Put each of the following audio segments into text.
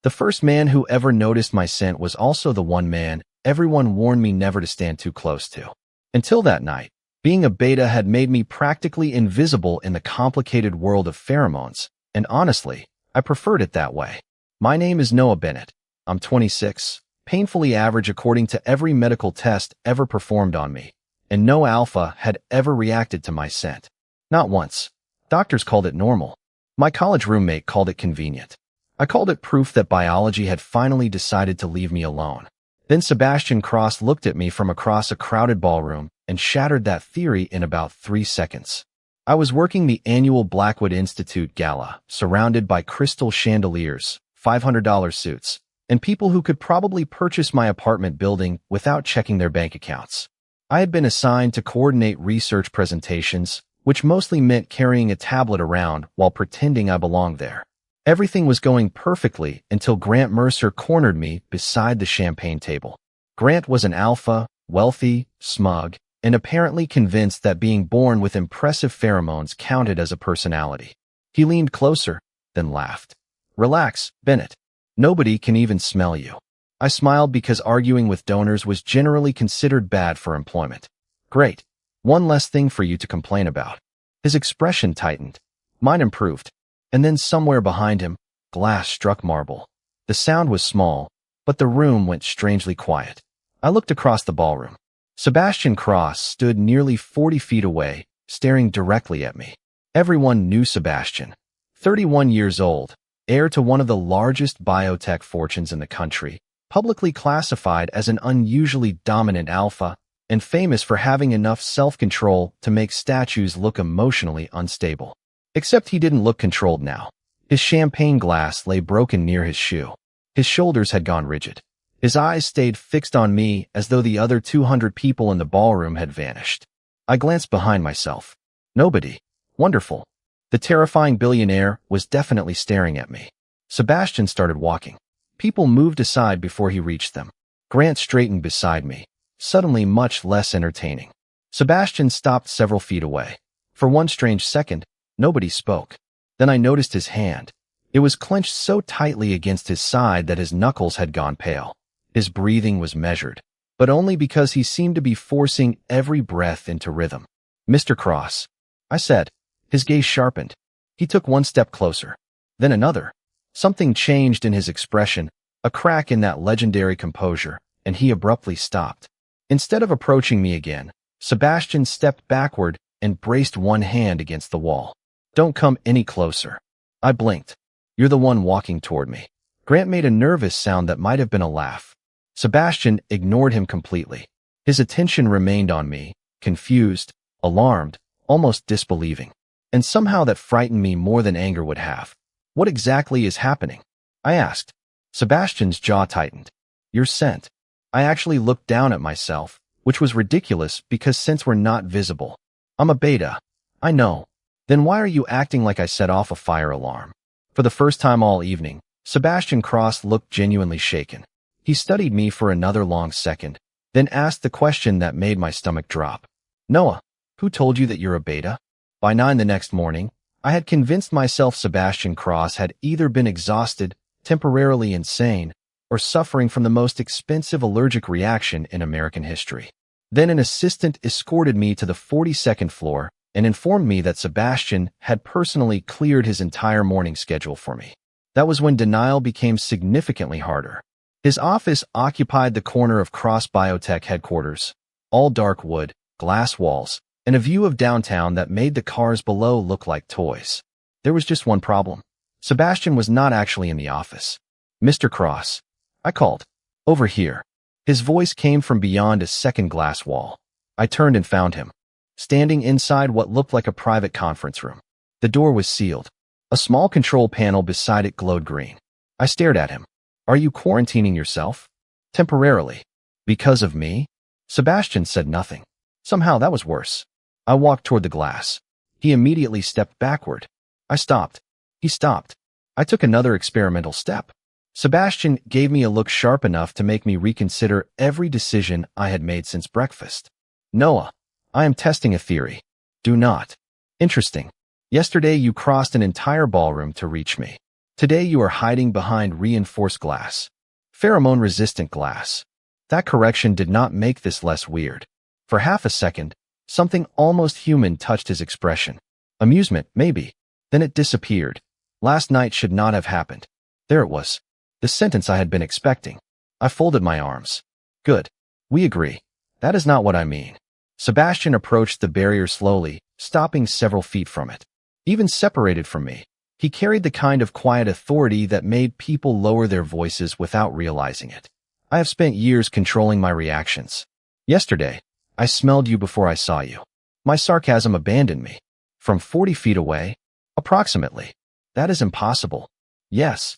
The first man who ever noticed my scent was also the one man everyone warned me never to stand too close to. Until that night, being a beta had made me practically invisible in the complicated world of pheromones, and honestly, I preferred it that way. My name is Noah Bennett. I'm 26, painfully average according to every medical test ever performed on me, and no alpha had ever reacted to my scent. Not once. Doctors called it normal. My college roommate called it convenient. I called it proof that biology had finally decided to leave me alone. Then Sebastian Cross looked at me from across a crowded ballroom and shattered that theory in about 3 seconds. I was working the annual Blackwood Institute gala, surrounded by crystal chandeliers, $500 suits, and people who could probably purchase my apartment building without checking their bank accounts. I had been assigned to coordinate research presentations, which mostly meant carrying a tablet around while pretending I belonged there. Everything was going perfectly until Grant Mercer cornered me beside the champagne table. Grant was an alpha, wealthy, smug, and apparently convinced that being born with impressive pheromones counted as a personality. He leaned closer, then laughed. "Relax, Bennett. Nobody can even smell you." I smiled because arguing with donors was generally considered bad for employment. "Great. One less thing for you to complain about." His expression tightened. Mine improved. And then somewhere behind him, glass struck marble. The sound was small, but the room went strangely quiet. I looked across the ballroom. Sebastian Cross stood nearly 40 feet away, staring directly at me. Everyone knew Sebastian. 31 years old, heir to one of the largest biotech fortunes in the country, publicly classified as an unusually dominant alpha, and famous for having enough self-control to make statues look emotionally unstable. Except he didn't look controlled now. His champagne glass lay broken near his shoe. His shoulders had gone rigid. His eyes stayed fixed on me as though the other 200 people in the ballroom had vanished. I glanced behind myself. Nobody. Wonderful. The terrifying billionaire was definitely staring at me. Sebastian started walking. People moved aside before he reached them. Grant straightened beside me, suddenly much less entertaining. Sebastian stopped several feet away. For one strange second, nobody spoke. Then I noticed his hand. It was clenched so tightly against his side that his knuckles had gone pale. His breathing was measured, but only because he seemed to be forcing every breath into rhythm. "Mr. Cross," I said. His gaze sharpened. He took one step closer, then another. Something changed in his expression, a crack in that legendary composure, and he abruptly stopped. Instead of approaching me again, Sebastian stepped backward and braced one hand against the wall. "Don't come any closer." I blinked. "You're the one walking toward me." Grant made a nervous sound that might have been a laugh. Sebastian ignored him completely. His attention remained on me, confused, alarmed, almost disbelieving. And somehow that frightened me more than anger would have. "What exactly is happening?" I asked. Sebastian's jaw tightened. "You're sent." I actually looked down at myself, which was ridiculous because scents were not visible. "I'm a beta." "I know." "Then why are you acting like I set off a fire alarm?" For the first time all evening, Sebastian Cross looked genuinely shaken. He studied me for another long second, then asked the question that made my stomach drop. "Noah, who told you that you're a beta?" By 9 the next morning, I had convinced myself Sebastian Cross had either been exhausted, temporarily insane, or suffering from the most expensive allergic reaction in American history. Then an assistant escorted me to the 42nd floor and informed me that Sebastian had personally cleared his entire morning schedule for me. That was when denial became significantly harder. His office occupied the corner of Cross Biotech headquarters, all dark wood, glass walls, and a view of downtown that made the cars below look like toys. There was just one problem. Sebastian was not actually in the office. "Mr. Cross," I called. "Over here." His voice came from beyond a second glass wall. I turned and found him, standing inside what looked like a private conference room. The door was sealed. A small control panel beside it glowed green. I stared at him. "Are you quarantining yourself?" "Temporarily." "Because of me?" Sebastian said nothing. Somehow that was worse. I walked toward the glass. He immediately stepped backward. I stopped. He stopped. I took another experimental step. Sebastian gave me a look sharp enough to make me reconsider every decision I had made since breakfast. "Noah, I am testing a theory." "Do not." "Interesting. Yesterday you crossed an entire ballroom to reach me. Today you are hiding behind reinforced glass. Pheromone-resistant glass. That correction did not make this less weird. For half a second, something almost human touched his expression. Amusement, maybe. Then it disappeared. Last night should not have happened. There it was. The sentence I had been expecting. I folded my arms. Good. We agree. That is not what I mean. Sebastian approached the barrier slowly, stopping several feet from it. Even separated from me, he carried the kind of quiet authority that made people lower their voices without realizing it. I have spent years controlling my reactions. Yesterday, I smelled you before I saw you. My sarcasm abandoned me. From 40 feet away? Approximately. That is impossible. Yes.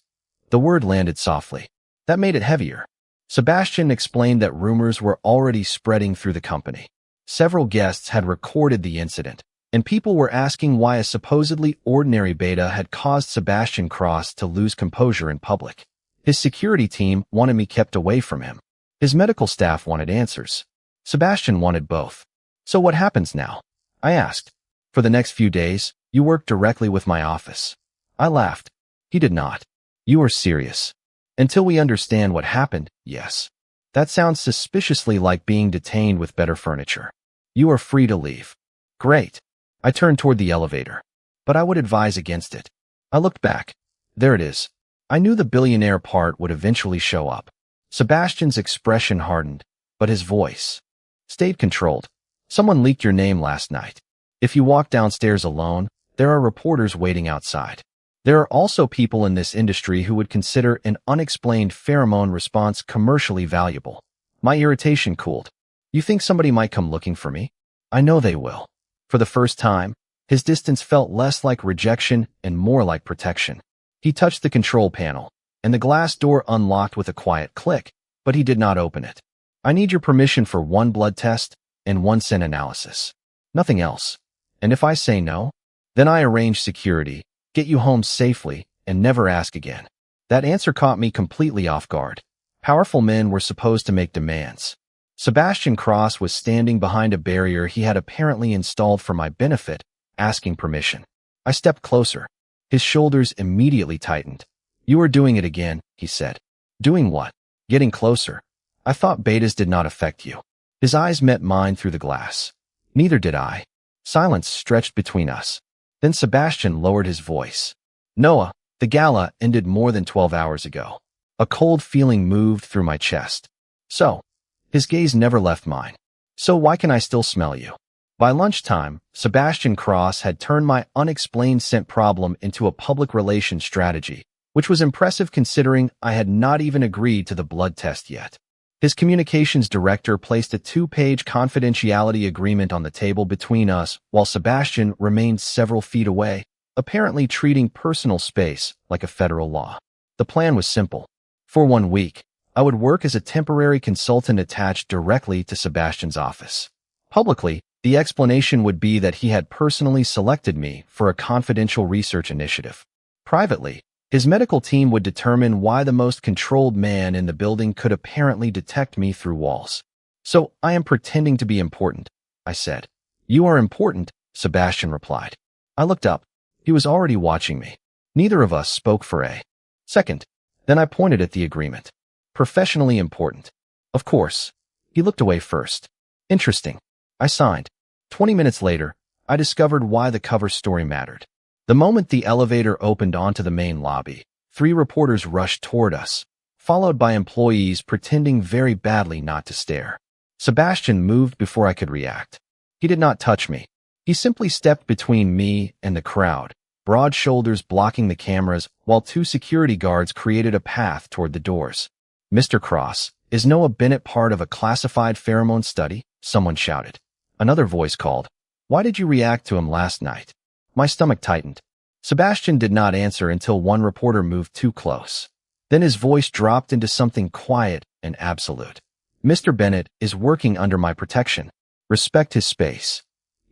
The word landed softly. That made it heavier. Sebastian explained that rumors were already spreading through the company. Several guests had recorded the incident, and people were asking why a supposedly ordinary beta had caused Sebastian Cross to lose composure in public. His security team wanted me kept away from him. His medical staff wanted answers. Sebastian wanted both. So what happens now? I asked. For the next few days, you work directly with my office. I laughed. He did not. You are serious. Until we understand what happened, yes. That sounds suspiciously like being detained with better furniture. You are free to leave. Great. I turned toward the elevator. But I would advise against it. I looked back. There it is. I knew the billionaire part would eventually show up. Sebastian's expression hardened, but his voice stayed controlled. Someone leaked your name last night. If you walk downstairs alone, there are reporters waiting outside. There are also people in this industry who would consider an unexplained pheromone response commercially valuable. My irritation cooled. You think somebody might come looking for me? I know they will. For the first time, his distance felt less like rejection and more like protection. He touched the control panel, and the glass door unlocked with a quiet click, but he did not open it. I need your permission for one blood test and one scent analysis. Nothing else. And if I say no, then I arrange security, get you home safely, and never ask again. That answer caught me completely off guard. Powerful men were supposed to make demands. Sebastian Cross was standing behind a barrier he had apparently installed for my benefit, asking permission. I stepped closer. His shoulders immediately tightened. You are doing it again, he said. Doing what? Getting closer. I thought betas did not affect you. His eyes met mine through the glass. Neither did I. Silence stretched between us. Then Sebastian lowered his voice. Noah, the gala ended more than 12 hours ago. A cold feeling moved through my chest. So, his gaze never left mine. So why can I still smell you? By lunchtime, Sebastian Cross had turned my unexplained scent problem into a public relations strategy, which was impressive considering I had not even agreed to the blood test yet. His communications director placed a 2-page confidentiality agreement on the table between us while Sebastian remained several feet away, apparently treating personal space like a federal law. The plan was simple. For 1 week, I would work as a temporary consultant attached directly to Sebastian's office. Publicly, the explanation would be that he had personally selected me for a confidential research initiative. Privately, his medical team would determine why the most controlled man in the building could apparently detect me through walls. So I am pretending to be important, I said. You are important, Sebastian replied. I looked up. He was already watching me. Neither of us spoke for a second. Then I pointed at the agreement. Professionally important. Of course. He looked away first. Interesting. I signed. 20 minutes later, I discovered why the cover story mattered. The moment the elevator opened onto the main lobby, 3 reporters rushed toward us, followed by employees pretending very badly not to stare. Sebastian moved before I could react. He did not touch me. He simply stepped between me and the crowd, broad shoulders blocking the cameras while 2 security guards created a path toward the doors. Mr. Cross, is Noah Bennett part of a classified pheromone study? Someone shouted. Another voice called. Why did you react to him last night? My stomach tightened. Sebastian did not answer until one reporter moved too close. Then his voice dropped into something quiet and absolute. Mr. Bennett is working under my protection. Respect his space.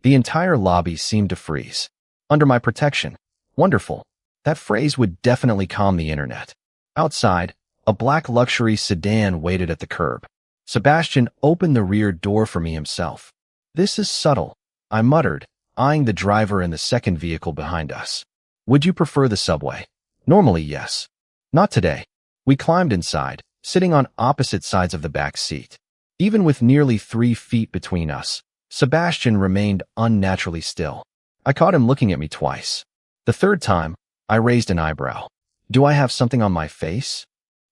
The entire lobby seemed to freeze. Under my protection. Wonderful. That phrase would definitely calm the internet. Outside, a black luxury sedan waited at the curb. Sebastian opened the rear door for me himself. This is subtle, I muttered, eyeing the driver in the second vehicle behind us. Would you prefer the subway? Normally, yes. Not today. We climbed inside, sitting on opposite sides of the back seat. Even with nearly 3 feet between us, Sebastian remained unnaturally still. I caught him looking at me twice. The third time, I raised an eyebrow. Do I have something on my face?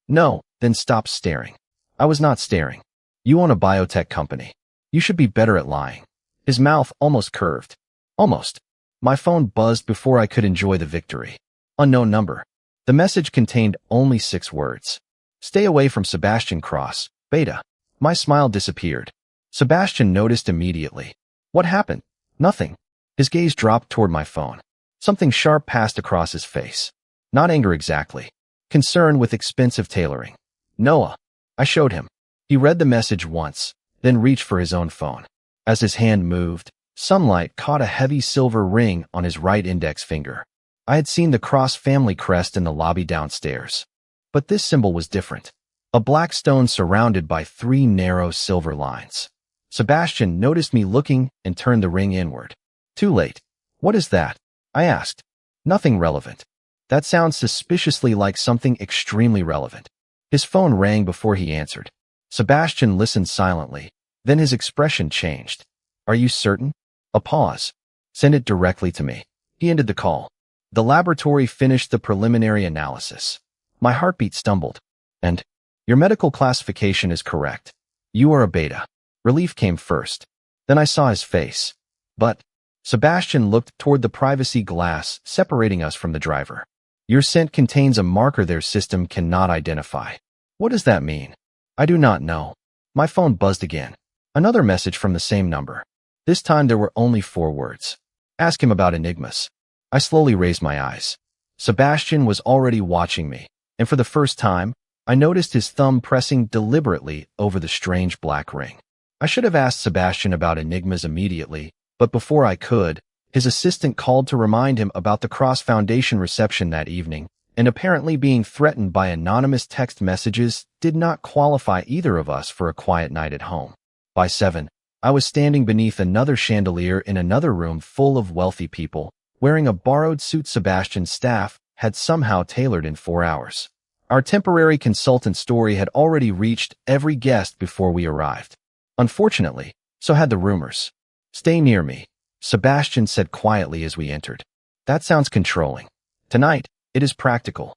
No, then stop staring. I was not staring. You own a biotech company. You should be better at lying. His mouth almost curved. Almost. My phone buzzed before I could enjoy the victory. Unknown number. The message contained only 6 words. Stay away from Sebastian Cross, beta. My smile disappeared. Sebastian noticed immediately. What happened? Nothing. His gaze dropped toward my phone. Something sharp passed across his face. Not anger exactly. Concern with expensive tailoring. Noah. I showed him. He read the message once, then reached for his own phone. As his hand moved, sunlight caught a heavy silver ring on his right index finger. I had seen the Cross family crest in the lobby downstairs. But this symbol was different. A black stone surrounded by 3 narrow silver lines. Sebastian noticed me looking and turned the ring inward. Too late. What is that? I asked. Nothing relevant. That sounds suspiciously like something extremely relevant. His phone rang before he answered. Sebastian listened silently. Then his expression changed. Are you certain? A pause. Send it directly to me. He ended the call. The laboratory finished the preliminary analysis. My heartbeat stumbled. And? Your medical classification is correct. You are a beta. Relief came first. Then I saw his face. But Sebastian looked toward the privacy glass separating us from the driver. Your scent contains a marker their system cannot identify. What does that mean? I do not know. My phone buzzed again. Another message from the same number. This time there were only 4 words. Ask him about enigmas. I slowly raised my eyes. Sebastian was already watching me, and for the first time, I noticed his thumb pressing deliberately over the strange black ring. I should have asked Sebastian about enigmas immediately, but before I could, his assistant called to remind him about the Cross Foundation reception that evening, and apparently being threatened by anonymous text messages did not qualify either of us for a quiet night at home. By 7, I was standing beneath another chandelier in another room full of wealthy people, wearing a borrowed suit Sebastian's staff had somehow tailored in 4 hours. Our temporary consultant story had already reached every guest before we arrived. Unfortunately, so had the rumors. Stay near me, Sebastian said quietly as we entered. That sounds controlling. Tonight, it is practical.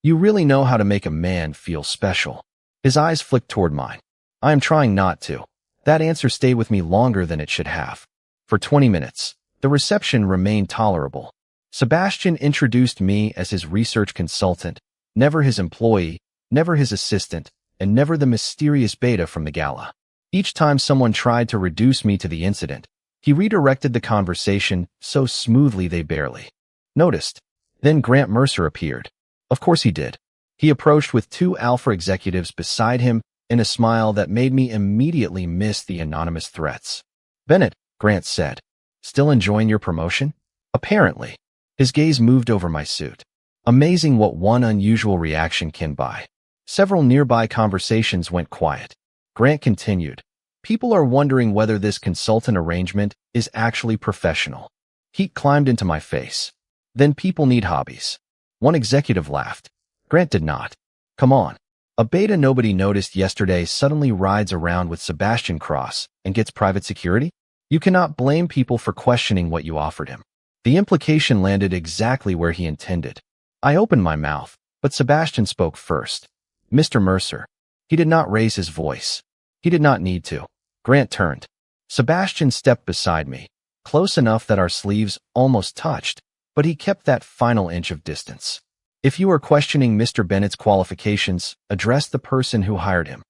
You really know how to make a man feel special. His eyes flicked toward mine. I am trying not to. That answer stayed with me longer than it should have. For 20 minutes, the reception remained tolerable. Sebastian introduced me as his research consultant, never his employee, never his assistant, and never the mysterious beta from the gala. Each time someone tried to reduce me to the incident, he redirected the conversation so smoothly they barely noticed. Then Grant Mercer appeared. Of course he did. He approached with 2 alpha executives beside him in a smile that made me immediately miss the anonymous threats. Bennett, Grant said. Still enjoying your promotion? Apparently. His gaze moved over my suit. Amazing what one unusual reaction can buy. Several nearby conversations went quiet. Grant continued. People are wondering whether this consultant arrangement is actually professional. Heat climbed into my face. Then people need hobbies. One executive laughed. Grant did not. Come on. A beta nobody noticed yesterday suddenly rides around with Sebastian Cross and gets private security? You cannot blame people for questioning what you offered him. The implication landed exactly where he intended. I opened my mouth, but Sebastian spoke first. Mr. Mercer. He did not raise his voice. He did not need to. Grant turned. Sebastian stepped beside me, close enough that our sleeves almost touched, but he kept that final inch of distance. If you are questioning Mr. Bennett's qualifications, address the person who hired him.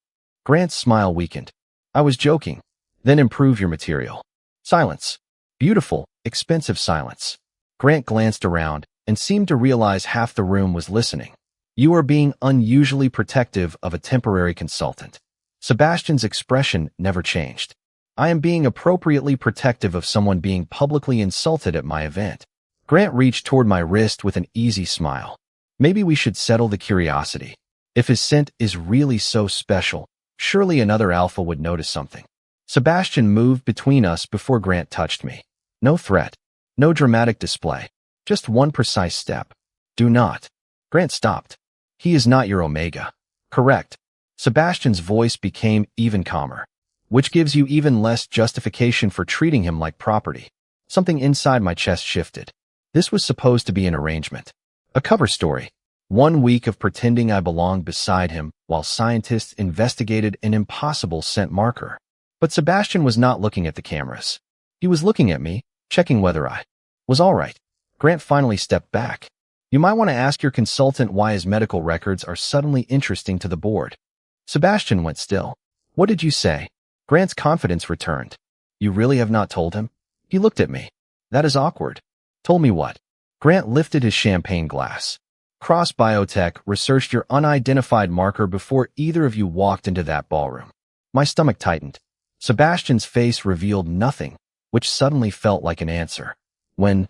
Grant's smile weakened. I was joking. Then improve your material. Silence. Beautiful, expensive silence. Grant glanced around and seemed to realize half the room was listening. You are being unusually protective of a temporary consultant. Sebastian's expression never changed. I am being appropriately protective of someone being publicly insulted at my event. Grant reached toward my wrist with an easy smile. Maybe we should settle the curiosity. If his scent is really so special, surely another alpha would notice something. Sebastian moved between us before Grant touched me. No threat. No dramatic display. Just one precise step. Do not. Grant stopped. He is not your Omega. Correct. Sebastian's voice became even calmer, which gives you even less justification for treating him like property. Something inside my chest shifted. This was supposed to be an arrangement. A cover story. 1 week of pretending I belonged beside him while scientists investigated an impossible scent marker. But Sebastian was not looking at the cameras. He was looking at me, checking whether I was all right. Grant finally stepped back. You might want to ask your consultant why his medical records are suddenly interesting to the board. Sebastian went still. What did you say? Grant's confidence returned. You really have not told him? He looked at me. That is awkward. Told me what? Grant lifted his champagne glass. Cross Biotech researched your unidentified marker before either of you walked into that ballroom. My stomach tightened. Sebastian's face revealed nothing, which suddenly felt like an answer. When?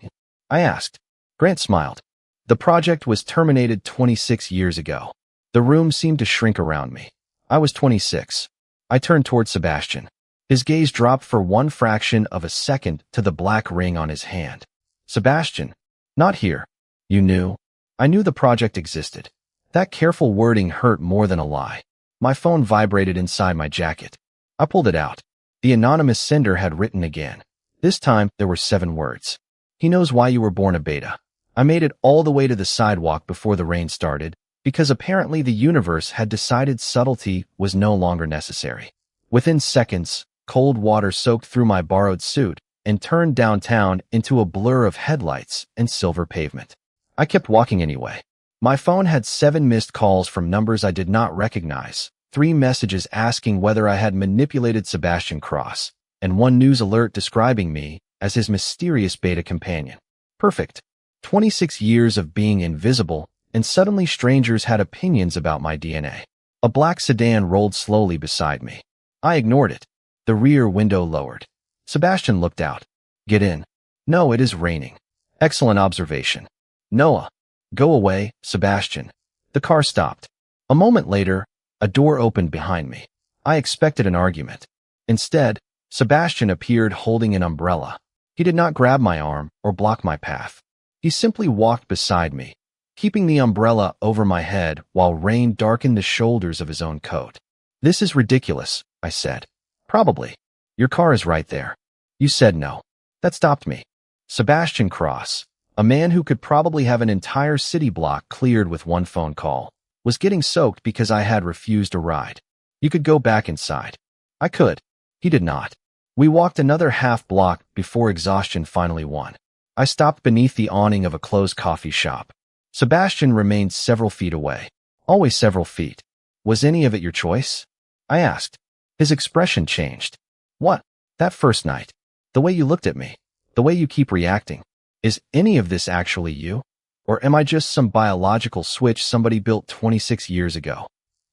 I asked. Grant smiled. The project was terminated 26 years ago. The room seemed to shrink around me. I was 26. I turned toward Sebastian. His gaze dropped for one fraction of a second to the black ring on his hand. Sebastian, not here. You knew? I knew the project existed. That careful wording hurt more than a lie. My phone vibrated inside my jacket. I pulled it out. The anonymous sender had written again. This time, there were 7 words. He knows why you were born a beta. I made it all the way to the sidewalk before the rain started, because apparently the universe had decided subtlety was no longer necessary. Within seconds, cold water soaked through my borrowed suit and turned downtown into a blur of headlights and silver pavement. I kept walking anyway. My phone had 7 missed calls from numbers I did not recognize, 3 messages asking whether I had manipulated Sebastian Cross, and 1 news alert describing me as his mysterious beta companion. Perfect. 26 years of being invisible, and suddenly strangers had opinions about my DNA. A black sedan rolled slowly beside me. I ignored it. The rear window lowered. Sebastian looked out. Get in. No, it is raining. Excellent observation. Noah. Go away, Sebastian. The car stopped. A moment later, a door opened behind me. I expected an argument. Instead, Sebastian appeared holding an umbrella. He did not grab my arm or block my path. He simply walked beside me, keeping the umbrella over my head while rain darkened the shoulders of his own coat. This is ridiculous, I said. Probably. Your car is right there. You said no. That stopped me. Sebastian Cross, a man who could probably have an entire city block cleared with 1 phone call, was getting soaked because I had refused a ride. You could go back inside. I could. He did not. We walked another half block before exhaustion finally won. I stopped beneath the awning of a closed coffee shop. Sebastian remained several feet away. Always several feet. Was any of it your choice? I asked. His expression changed. What? That first night. The way you looked at me. The way you keep reacting. Is any of this actually you? Or am I just some biological switch somebody built 26 years ago?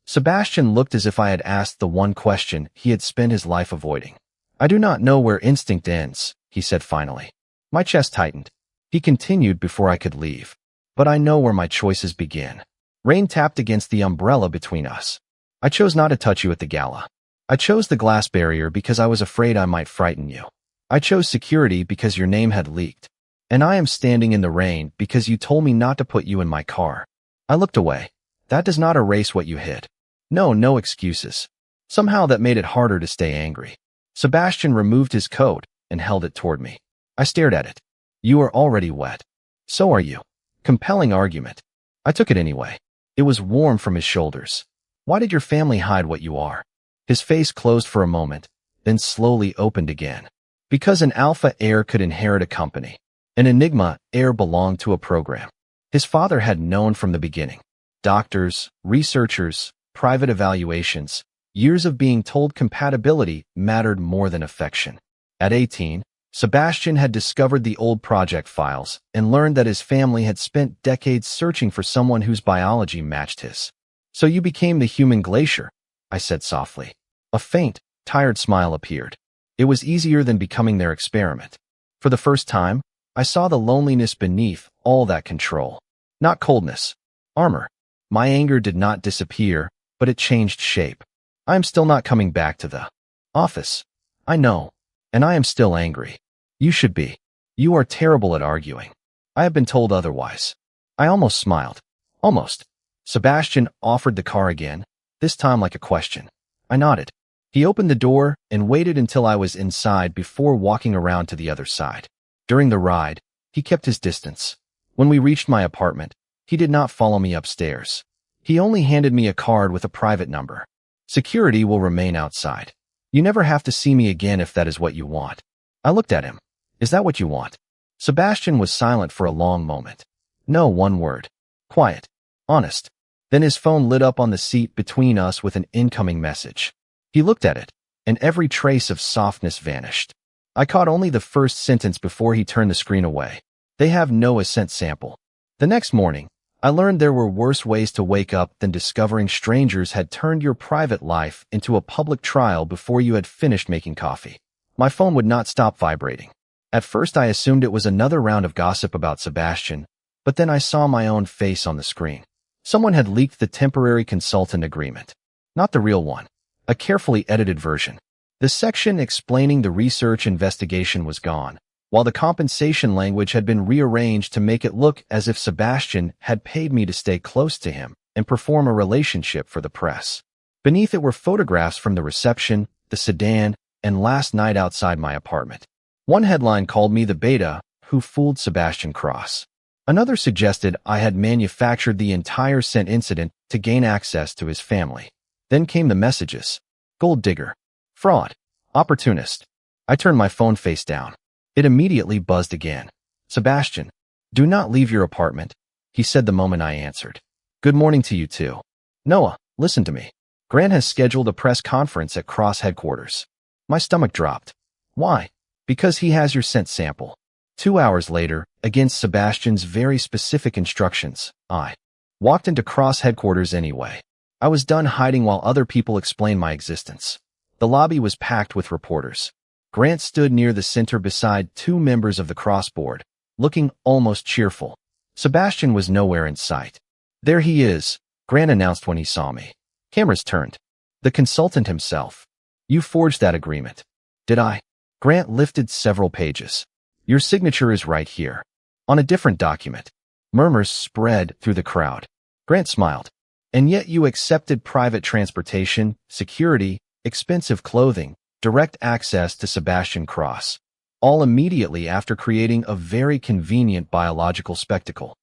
Sebastian looked as if I had asked the one question he had spent his life avoiding. I do not know where instinct ends, he said finally. My chest tightened. He continued before I could leave. But I know where my choices begin. Rain tapped against the umbrella between us. I chose not to touch you at the gala. I chose the glass barrier because I was afraid I might frighten you. I chose security because your name had leaked. And I am standing in the rain because you told me not to put you in my car. I looked away. That does not erase what you hid. No excuses. Somehow that made it harder to stay angry. Sebastian removed his coat and held it toward me. I stared at it. You are already wet. So are you. Compelling argument. I took it anyway. It was warm from his shoulders. Why did your family hide what you are? His face closed for a moment, then slowly opened again. Because an alpha heir could inherit a company. An Enigma heir belonged to a program. His father had known from the beginning. Doctors, researchers, private evaluations, years of being told compatibility mattered more than affection. At 18, Sebastian had discovered the old project files and learned that his family had spent decades searching for someone whose biology matched his. So you became the human glacier, I said softly. A faint, tired smile appeared. It was easier than becoming their experiment. For the first time, I saw the loneliness beneath all that control. Not coldness. Armor. My anger did not disappear, but it changed shape. I am still not coming back to the office. I know. And I am still angry. You should be. You are terrible at arguing. I have been told otherwise. I almost smiled. Almost. Sebastian offered the car again, this time like a question. I nodded. He opened the door and waited until I was inside before walking around to the other side. During the ride, he kept his distance. When we reached my apartment, he did not follow me upstairs. He only handed me a card with a private number. Security will remain outside. You never have to see me again if that is what you want. I looked at him. Is that what you want? Sebastian was silent for a long moment. No, one word. Quiet. Honest. Then his phone lit up on the seat between us with an incoming message. He looked at it, and every trace of softness vanished. I caught only the first sentence before he turned the screen away. They have no assent sample. The next morning, I learned there were worse ways to wake up than discovering strangers had turned your private life into a public trial before you had finished making coffee. My phone would not stop vibrating. At first I assumed it was another round of gossip about Sebastian, but then I saw my own face on the screen. Someone had leaked the temporary consultant agreement. Not the real one. A carefully edited version. The section explaining the research investigation was gone, while the compensation language had been rearranged to make it look as if Sebastian had paid me to stay close to him and perform a relationship for the press. Beneath it were photographs from the reception, the sedan, and last night outside my apartment. One headline called me the beta who fooled Sebastian Cross. Another suggested I had manufactured the entire Scent incident to gain access to his family. Then came the messages. Gold digger. Fraud. Opportunist. I turned my phone face down. It immediately buzzed again. Sebastian, do not leave your apartment, he said the moment I answered. Good morning to you too. Noah, listen to me. Grant has scheduled a press conference at Cross headquarters. My stomach dropped. Why? Because he has your scent sample. 2 hours later, against Sebastian's very specific instructions, I walked into Cross headquarters anyway. I was done hiding while other people explained my existence. The lobby was packed with reporters. Grant stood near the center beside 2 members of the Cross board, looking almost cheerful. Sebastian was nowhere in sight. There he is, Grant announced when he saw me. Cameras turned. The consultant himself. You forged that agreement. Did I? Grant lifted several pages. Your signature is right here. On a different document. Murmurs spread through the crowd. Grant smiled. And yet you accepted private transportation, security, expensive clothing, direct access to Sebastian Cross, all immediately after creating a very convenient biological spectacle.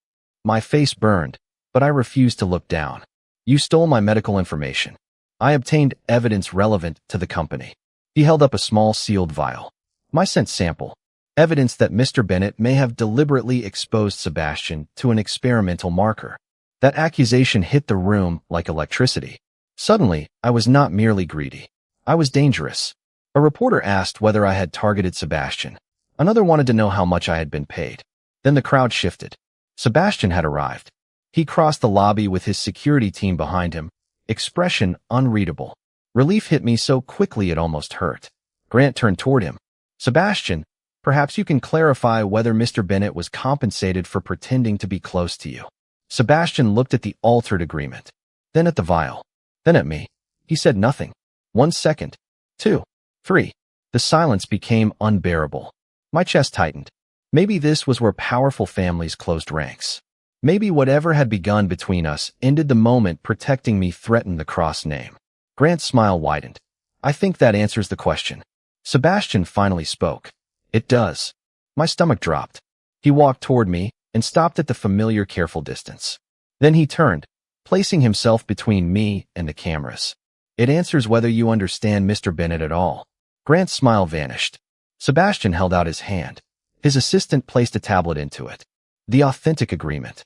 My face burned, but I refused to look down. You stole my medical information. I obtained evidence relevant to the company. He held up a small sealed vial. My scent sample. Evidence that Mr. Bennett may have deliberately exposed Sebastian to an experimental marker. That accusation hit the room like electricity. Suddenly, I was not merely greedy. I was dangerous. A reporter asked whether I had targeted Sebastian. Another wanted to know how much I had been paid. Then the crowd shifted. Sebastian had arrived. He crossed the lobby with his security team behind him, expression unreadable. Relief hit me so quickly it almost hurt. Grant turned toward him. Sebastian, perhaps you can clarify whether Mr. Bennett was compensated for pretending to be close to you. Sebastian looked at the altered agreement, then at the vial, then at me. He said nothing. 1 second. 2. 3. The silence became unbearable. My chest tightened. Maybe this was where powerful families closed ranks. Maybe whatever had begun between us ended the moment protecting me threatened the Cross name. Grant's smile widened. I think that answers the question. Sebastian finally spoke. It does. My stomach dropped. He walked toward me and stopped at the familiar careful distance. Then he turned, placing himself between me and the cameras. It answers whether you understand Mr. Bennett at all. Grant's smile vanished. Sebastian held out his hand. His assistant placed a tablet into it. The authentic agreement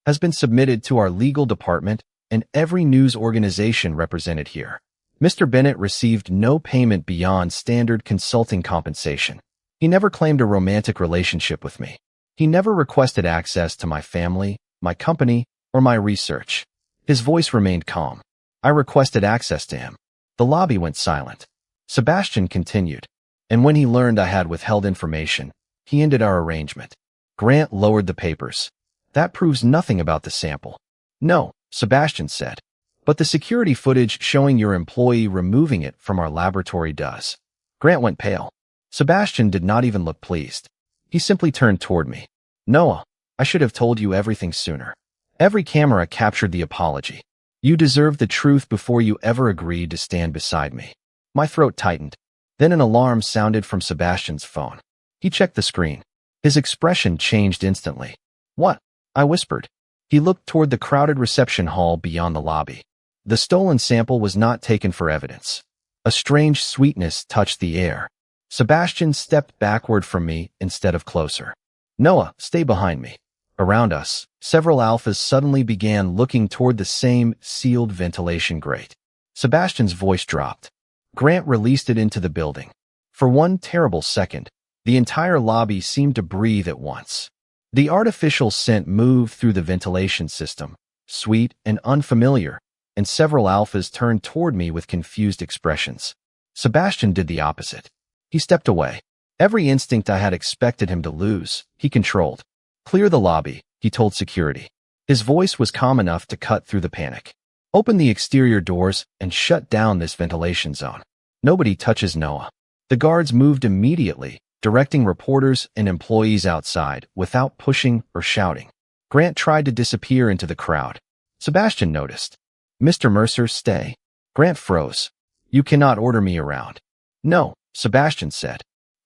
has been submitted to our legal department and every news organization represented here. Mr. Bennett received no payment beyond standard consulting compensation. He never claimed a romantic relationship with me. He never requested access to my family, my company, or my research. His voice remained calm. I requested access to him. The lobby went silent. Sebastian continued. And when he learned I had withheld information, he ended our arrangement. Grant lowered the papers. That proves nothing about the sample. No, Sebastian said. But the security footage showing your employee removing it from our laboratory does. Grant went pale. Sebastian did not even look pleased. He simply turned toward me. Noah, I should have told you everything sooner. Every camera captured the apology. You deserved the truth before you ever agreed to stand beside me. My throat tightened. Then an alarm sounded from Sebastian's phone. He checked the screen. His expression changed instantly. What? I whispered. He looked toward the crowded reception hall beyond the lobby. The stolen sample was not taken for evidence. A strange sweetness touched the air. Sebastian stepped backward from me instead of closer. Noah, stay behind me. Around us, several alphas suddenly began looking toward the same sealed ventilation grate. Sebastian's voice dropped. Grant released it into the building. For one terrible second, the entire lobby seemed to breathe at once. The artificial scent moved through the ventilation system, sweet and unfamiliar, and several alphas turned toward me with confused expressions. Sebastian did the opposite. He stepped away. Every instinct I had expected him to lose, he controlled. Clear the lobby, he told security. His voice was calm enough to cut through the panic. Open the exterior doors and shut down this ventilation zone. Nobody touches Noah. The guards moved immediately, directing reporters and employees outside without pushing or shouting. Grant tried to disappear into the crowd. Sebastian noticed. Mr. Mercer, stay. Grant froze. You cannot order me around. No, Sebastian said.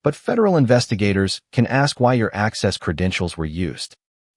But federal investigators can ask why your access credentials were used.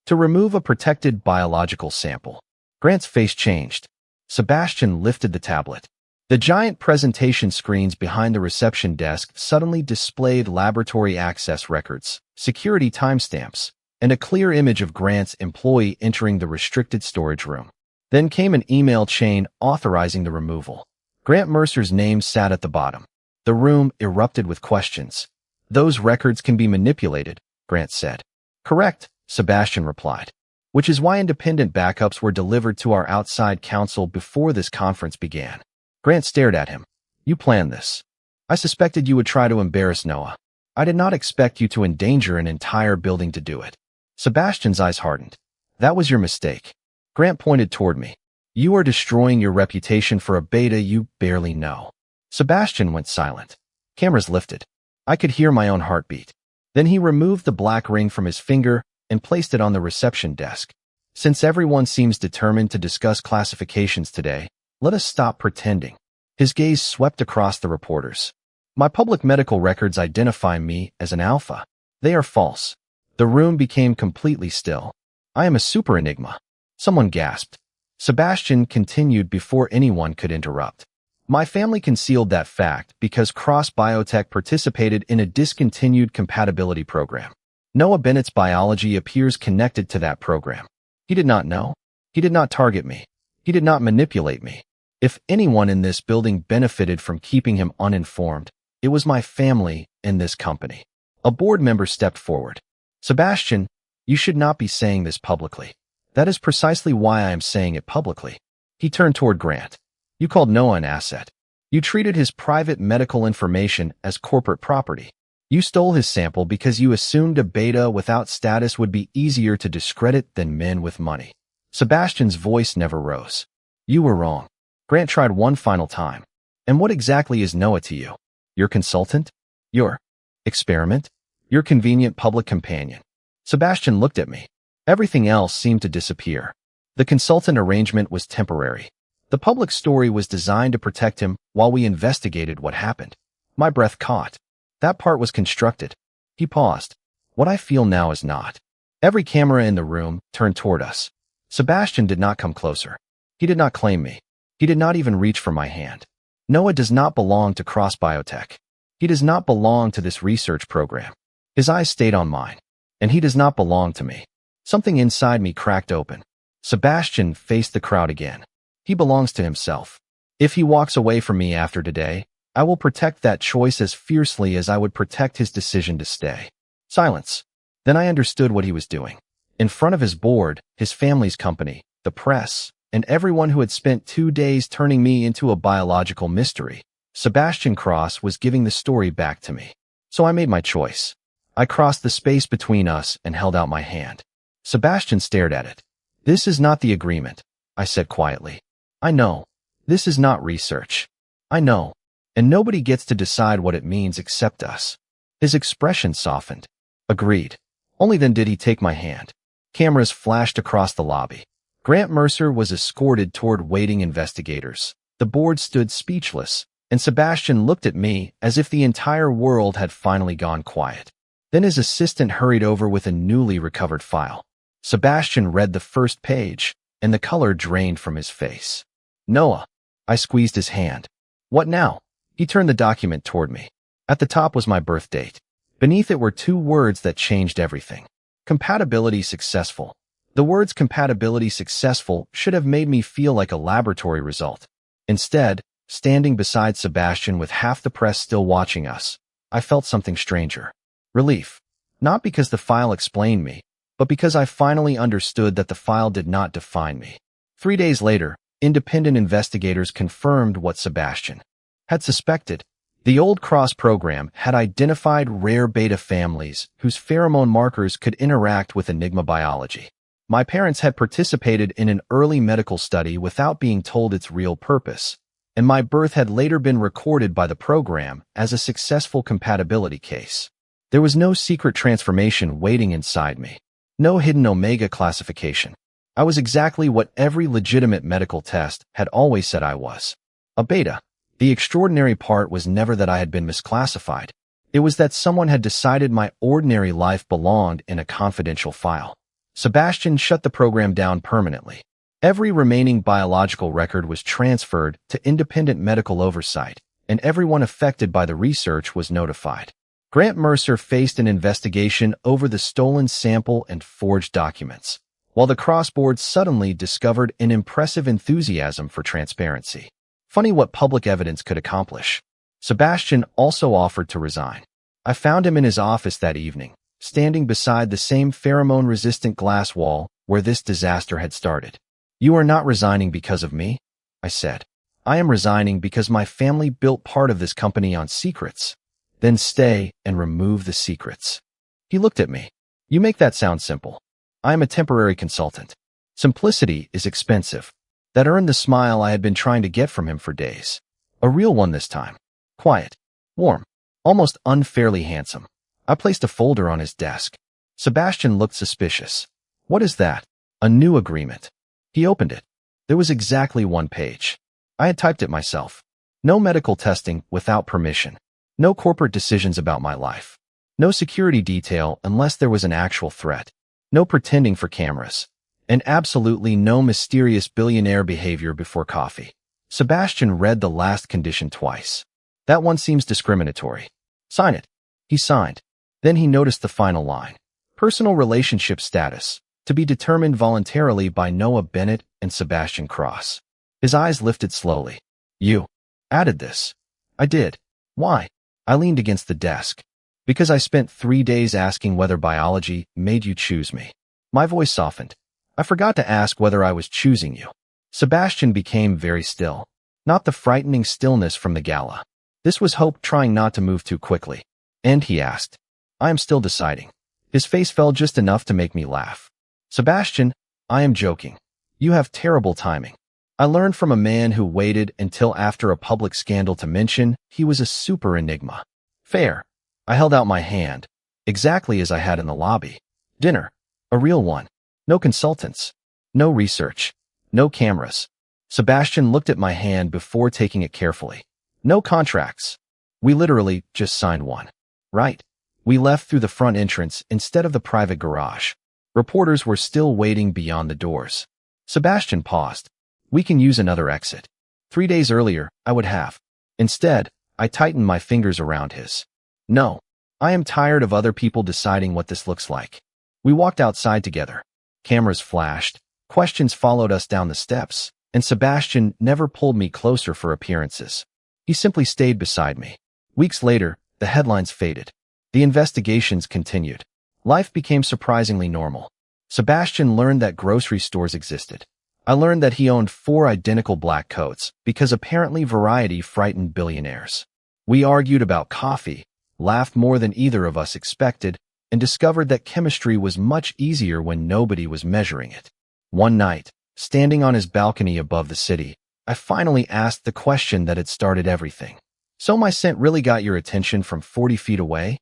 To remove a protected biological sample. Grant's face changed. Sebastian lifted the tablet. The giant presentation screens behind the reception desk suddenly displayed laboratory access records, security timestamps, and a clear image of Grant's employee entering the restricted storage room. Then came an email chain authorizing the removal. Grant Mercer's name sat at the bottom. The room erupted with questions. Those records can be manipulated, Grant said. Correct, Sebastian replied. Which is why independent backups were delivered to our outside counsel before this conference began. Grant stared at him. You planned this. I suspected you would try to embarrass Noah. I did not expect you to endanger an entire building to do it. Sebastian's eyes hardened. That was your mistake. Grant pointed toward me. You are destroying your reputation for a beta you barely know. Sebastian went silent. Cameras lifted. I could hear my own heartbeat. Then he removed the black ring from his finger and placed it on the reception desk. Since everyone seems determined to discuss classifications today, let us stop pretending. His gaze swept across the reporters. My public medical records identify me as an alpha. They are false. The room became completely still. I am a Super Enigma. Someone gasped. Sebastian continued before anyone could interrupt. My family concealed that fact because Cross Biotech participated in a discontinued compatibility program. Noah Bennett's biology appears connected to that program. He did not know. He did not target me. He did not manipulate me. If anyone in this building benefited from keeping him uninformed, it was my family and this company. A board member stepped forward. Sebastian, you should not be saying this publicly. That is precisely why I am saying it publicly. He turned toward Grant. You called Noah an asset. You treated his private medical information as corporate property. You stole his sample because you assumed a beta without status would be easier to discredit than men with money. Sebastian's voice never rose. You were wrong. Grant tried one final time. And what exactly is Noah to you? Your consultant? Your experiment? Your convenient public companion? Sebastian looked at me. Everything else seemed to disappear. The consultant arrangement was temporary. The public story was designed to protect him while we investigated what happened. My breath caught. That part was constructed. He paused. What I feel now is not. Every camera in the room turned toward us. Sebastian did not come closer. He did not claim me. He did not even reach for my hand. Noah does not belong to Cross Biotech. He does not belong to this research program. His eyes stayed on mine. And he does not belong to me. Something inside me cracked open. Sebastian faced the crowd again. He belongs to himself. If he walks away from me after today, I will protect that choice as fiercely as I would protect his decision to stay. Silence. Then I understood what he was doing. In front of his board, his family's company, the press, and everyone who had spent 2 days turning me into a biological mystery, Sebastian Cross was giving the story back to me. So I made my choice. I crossed the space between us and held out my hand. Sebastian stared at it. This is not the agreement, I said quietly. I know. This is not research. I know. And nobody gets to decide what it means except us. His expression softened. Agreed. Only then did he take my hand. Cameras flashed across the lobby. Grant Mercer was escorted toward waiting investigators. The board stood speechless, and Sebastian looked at me as if the entire world had finally gone quiet. Then his assistant hurried over with a newly recovered file. Sebastian read the first page, and the color drained from his face. Noah. I squeezed his hand. What now? He turned the document toward me. At the top was my birth date. Beneath it were two words that changed everything. Compatibility successful. The words compatibility successful should have made me feel like a laboratory result. Instead, standing beside Sebastian with half the press still watching us, I felt something stranger. Relief. Not because the file explained me, but because I finally understood that the file did not define me. 3 days later, independent investigators confirmed what Sebastian had suspected. The old cross program had identified rare beta families whose pheromone markers could interact with Enigma biology. My parents had participated in an early medical study without being told its real purpose, and my birth had later been recorded by the program as a successful compatibility case. There was no secret transformation waiting inside me, no hidden Omega classification. I was exactly what every legitimate medical test had always said I was. A beta. The extraordinary part was never that I had been misclassified. It was that someone had decided my ordinary life belonged in a confidential file. Sebastian shut the program down permanently. Every remaining biological record was transferred to independent medical oversight, and everyone affected by the research was notified. Grant Mercer faced an investigation over the stolen sample and forged documents, while the crossboard suddenly discovered an impressive enthusiasm for transparency. Funny what public evidence could accomplish. Sebastian also offered to resign. I found him in his office that evening, standing beside the same pheromone-resistant glass wall where this disaster had started. You are not resigning because of me, I said. I am resigning because my family built part of this company on secrets. Then stay and remove the secrets. He looked at me. You make that sound simple. I am a temporary consultant. Simplicity is expensive. That earned the smile I had been trying to get from him for days. A real one this time. Quiet. Warm. Almost unfairly handsome. I placed a folder on his desk. Sebastian looked suspicious. What is that? A new agreement. He opened it. There was exactly one page. I had typed it myself. No medical testing without permission. No corporate decisions about my life. No security detail unless there was an actual threat. No pretending for cameras. And absolutely no mysterious billionaire behavior before coffee. Sebastian read the last condition twice. That one seems discriminatory. Sign it. He signed. Then he noticed the final line. Personal relationship status, to be determined voluntarily by Noah Bennett and Sebastian Cross. His eyes lifted slowly. You added this. I did. Why? I leaned against the desk. Because I spent 3 days asking whether biology made you choose me. My voice softened. I forgot to ask whether I was choosing you. Sebastian became very still. Not the frightening stillness from the gala. This was Hope trying not to move too quickly. And he asked. I am still deciding. His face fell just enough to make me laugh. Sebastian, I am joking. You have terrible timing. I learned from a man who waited until after a public scandal to mention he was a super enigma. Fair. I held out my hand, exactly as I had in the lobby. Dinner. A real one. No consultants. No research. No cameras. Sebastian looked at my hand before taking it carefully. No contracts. We literally just signed one. Right. We left through the front entrance instead of the private garage. Reporters were still waiting beyond the doors. Sebastian paused. We can use another exit. 3 days earlier, I would have. Instead, I tightened my fingers around his. No. I am tired of other people deciding what this looks like. We walked outside together. Cameras flashed. Questions followed us down the steps, and Sebastian never pulled me closer for appearances. He simply stayed beside me. Weeks later, the headlines faded. The investigations continued. Life became surprisingly normal. Sebastian learned that grocery stores existed. I learned that he owned 4 identical black coats because apparently variety frightened billionaires. We argued about coffee, laughed more than either of us expected, and discovered that chemistry was much easier when nobody was measuring it. One night, standing on his balcony above the city, I finally asked the question that had started everything. So my scent really got your attention from 40 feet away?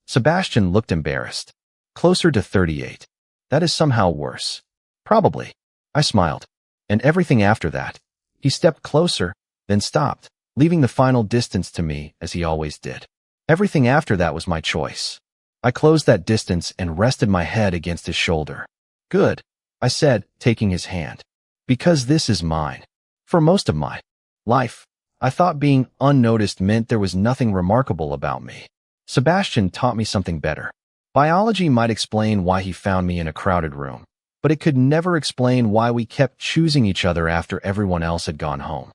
Sebastian looked embarrassed. Closer to 38. That is somehow worse. Probably. I smiled. And everything after that. He stepped closer, then stopped, leaving the final distance to me as he always did. Everything after that was my choice. I closed that distance and rested my head against his shoulder. Good, I said, taking his hand. Because this is mine. For most of my life, I thought being unnoticed meant there was nothing remarkable about me. Sebastian taught me something better. Biology might explain why he found me in a crowded room, but it could never explain why we kept choosing each other after everyone else had gone home.